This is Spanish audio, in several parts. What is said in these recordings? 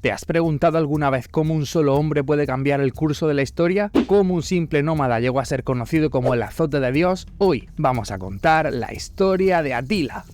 ¿Te has preguntado alguna vez cómo un solo hombre puede cambiar el curso de la historia? ¿Cómo un simple nómada llegó a ser conocido como el azote de Dios? Hoy vamos a contar la historia de Atila.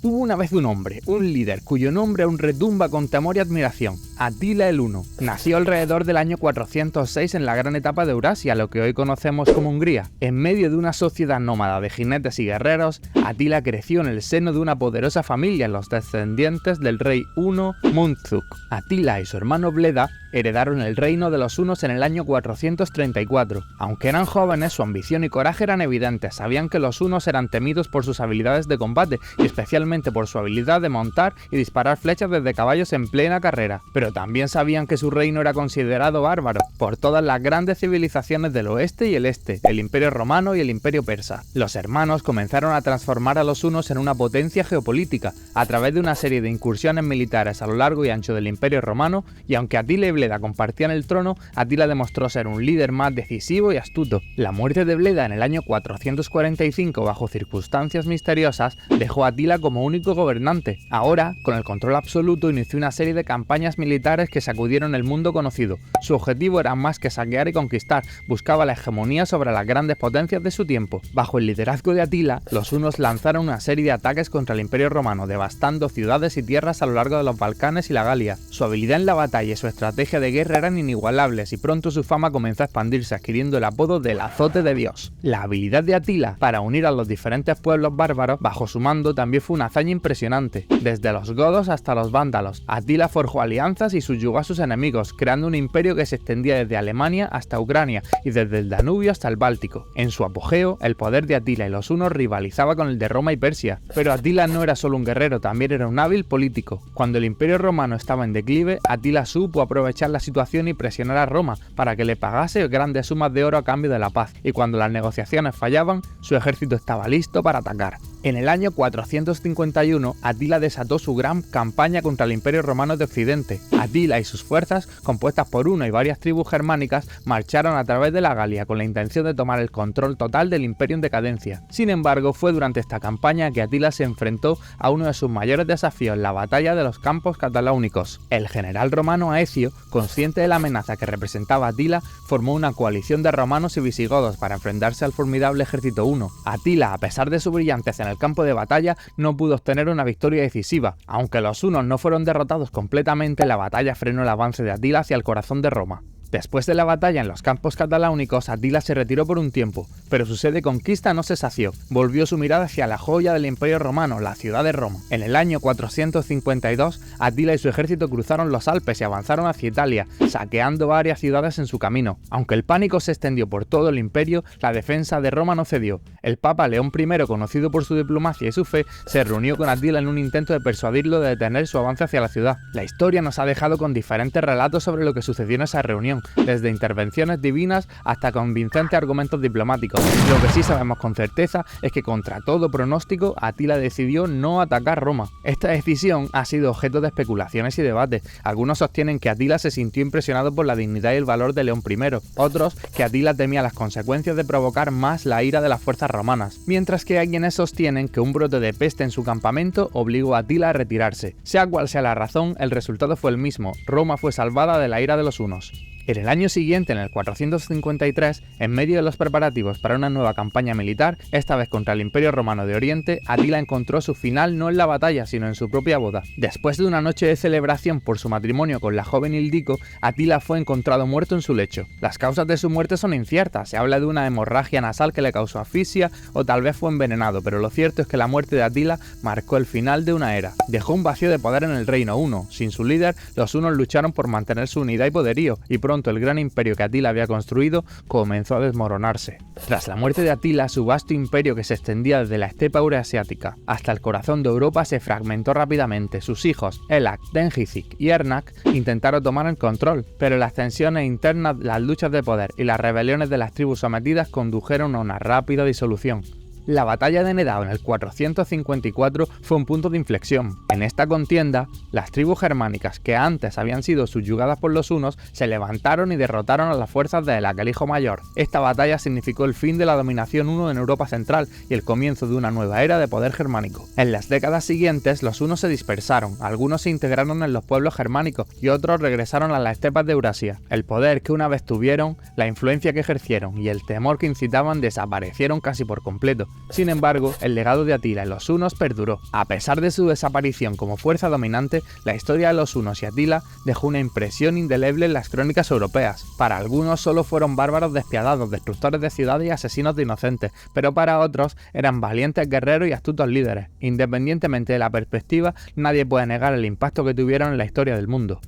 Hubo una vez un hombre, un líder, cuyo nombre aún retumba con temor y admiración, Atila el Huno. Nació alrededor del año 406 en la gran etapa de Eurasia, lo que hoy conocemos como Hungría. En medio de una sociedad nómada de jinetes y guerreros, Atila creció en el seno de una poderosa familia, los descendientes del rey huno Mundxuk. Atila y su hermano Bleda heredaron el reino de los hunos en el año 434. Aunque eran jóvenes, su ambición y coraje eran evidentes. Sabían que los hunos eran temidos por sus habilidades de combate y especialmente por su habilidad de montar y disparar flechas desde caballos en plena carrera. Pero también sabían que su reino era considerado bárbaro por todas las grandes civilizaciones del oeste y el este, el Imperio Romano y el Imperio Persa. Los hermanos comenzaron a transformar a los hunos en una potencia geopolítica a través de una serie de incursiones militares a lo largo y ancho del Imperio Romano, y aunque Atila y Bleda compartían el trono, Atila demostró ser un líder más decisivo y astuto. La muerte de Bleda en el año 445 bajo circunstancias misteriosas dejó a Atila como único gobernante. Ahora, con el control absoluto, inició una serie de campañas militares que sacudieron el mundo conocido. Su objetivo era más que saquear y conquistar, buscaba la hegemonía sobre las grandes potencias de su tiempo. Bajo el liderazgo de Atila, los hunos lanzaron una serie de ataques contra el Imperio Romano, devastando ciudades y tierras a lo largo de los Balcanes y la Galia. Su habilidad en la batalla y su estrategia de guerra eran inigualables y pronto su fama comenzó a expandirse, adquiriendo el apodo del azote de Dios. La habilidad de Atila para unir a los diferentes pueblos bárbaros bajo su mando también fue una hazaña impresionante. Desde los godos hasta los vándalos, Atila forjó alianzas y subyugó a sus enemigos, creando un imperio que se extendía desde Alemania hasta Ucrania y desde el Danubio hasta el Báltico. En su apogeo, el poder de Atila y los hunos rivalizaba con el de Roma y Persia, pero Atila no era solo un guerrero, también era un hábil político. Cuando el Imperio Romano estaba en declive, Atila supo aprovechar la situación y presionar a Roma para que le pagase grandes sumas de oro a cambio de la paz, y cuando las negociaciones fallaban, su ejército estaba listo para atacar. En el año 451, Atila desató su gran campaña contra el Imperio Romano de Occidente. Atila y sus fuerzas, compuestas por uno y varias tribus germánicas, marcharon a través de la Galia con la intención de tomar el control total del imperio en decadencia. Sin embargo, fue durante esta campaña que Atila se enfrentó a uno de sus mayores desafíos, la batalla de los Campos Cataláunicos. El general romano Aecio, consciente de la amenaza que representaba Atila, formó una coalición de romanos y visigodos para enfrentarse al formidable ejército huno. Atila, a pesar de su brillantez en el campo de batalla, no pudo obtener una victoria decisiva. Aunque los hunos no fueron derrotados completamente, la batalla frenó el avance de Atila hacia el corazón de Roma. Después de la batalla en los Campos Cataláunicos, Atila se retiró por un tiempo, pero su sed de conquista no se sació. Volvió su mirada hacia la joya del Imperio Romano, la ciudad de Roma. En el año 452, Atila y su ejército cruzaron los Alpes y avanzaron hacia Italia, saqueando varias ciudades en su camino. Aunque el pánico se extendió por todo el imperio, la defensa de Roma no cedió. El Papa León I, conocido por su diplomacia y su fe, se reunió con Atila en un intento de persuadirlo de detener su avance hacia la ciudad. La historia nos ha dejado con diferentes relatos sobre lo que sucedió en esa reunión, desde intervenciones divinas hasta convincentes argumentos diplomáticos. Lo que sí sabemos con certeza es que, contra todo pronóstico, Atila decidió no atacar Roma. Esta decisión ha sido objeto de especulaciones y debates. Algunos sostienen que Atila se sintió impresionado por la dignidad y el valor de León I, otros que Atila temía las consecuencias de provocar más la ira de las fuerzas romanas, mientras que hay quienes sostienen que un brote de peste en su campamento obligó a Atila a retirarse. Sea cual sea la razón, el resultado fue el mismo: Roma fue salvada de la ira de los hunos. En el año siguiente, en el 453, en medio de los preparativos para una nueva campaña militar, esta vez contra el Imperio Romano de Oriente, Atila encontró su final no en la batalla, sino en su propia boda. Después de una noche de celebración por su matrimonio con la joven Ildico, Atila fue encontrado muerto en su lecho. Las causas de su muerte son inciertas, se habla de una hemorragia nasal que le causó asfixia o tal vez fue envenenado, pero lo cierto es que la muerte de Atila marcó el final de una era. Dejó un vacío de poder en el reino huno. Sin su líder, los hunos lucharon por mantener su unidad y poderío, y pronto el gran imperio que Atila había construido comenzó a desmoronarse. Tras la muerte de Atila, su vasto imperio, que se extendía desde la estepa euroasiática hasta el corazón de Europa, se fragmentó rápidamente. Sus hijos, Elac, Dengizic y Ernak, intentaron tomar el control, pero las tensiones internas, las luchas de poder y las rebeliones de las tribus sometidas condujeron a una rápida disolución. La batalla de Nedao en el 454 fue un punto de inflexión. En esta contienda, las tribus germánicas que antes habían sido subyugadas por los hunos se levantaron y derrotaron a las fuerzas de Elac, el hijo mayor. Esta batalla significó el fin de la dominación huno en Europa central y el comienzo de una nueva era de poder germánico. En las décadas siguientes, los hunos se dispersaron, algunos se integraron en los pueblos germánicos y otros regresaron a las estepas de Eurasia. El poder que una vez tuvieron, la influencia que ejercieron y el temor que incitaban desaparecieron casi por completo. Sin embargo, el legado de Atila en los hunos perduró. A pesar de su desaparición como fuerza dominante, la historia de los hunos y Atila dejó una impresión indeleble en las crónicas europeas. Para algunos solo fueron bárbaros despiadados, destructores de ciudades y asesinos de inocentes, pero para otros eran valientes guerreros y astutos líderes. Independientemente de la perspectiva, nadie puede negar el impacto que tuvieron en la historia del mundo.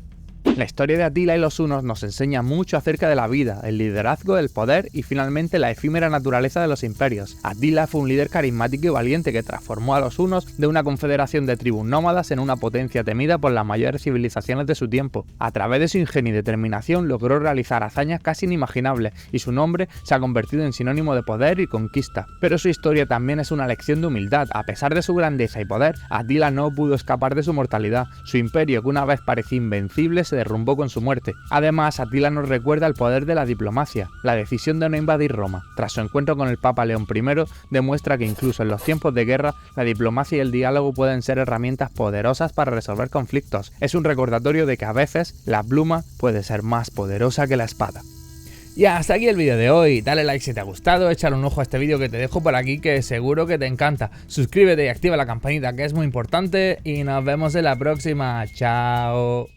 La historia de Atila y los hunos nos enseña mucho acerca de la vida, el liderazgo, el poder y finalmente la efímera naturaleza de los imperios. Atila fue un líder carismático y valiente que transformó a los hunos de una confederación de tribus nómadas en una potencia temida por las mayores civilizaciones de su tiempo. A través de su ingenio y determinación logró realizar hazañas casi inimaginables y su nombre se ha convertido en sinónimo de poder y conquista. Pero su historia también es una lección de humildad. A pesar de su grandeza y poder, Atila no pudo escapar de su mortalidad. Su imperio, que una vez parecía invencible, se derrumbó con su muerte. Además, Atila nos recuerda el poder de la diplomacia. La decisión de no invadir Roma, tras su encuentro con el Papa León I, demuestra que incluso en los tiempos de guerra, la diplomacia y el diálogo pueden ser herramientas poderosas para resolver conflictos. Es un recordatorio de que a veces la pluma puede ser más poderosa que la espada. Y hasta aquí el vídeo de hoy. Dale like si te ha gustado, échale un ojo a este vídeo que te dejo por aquí que seguro que te encanta. Suscríbete y activa la campanita que es muy importante y nos vemos en la próxima. Chao.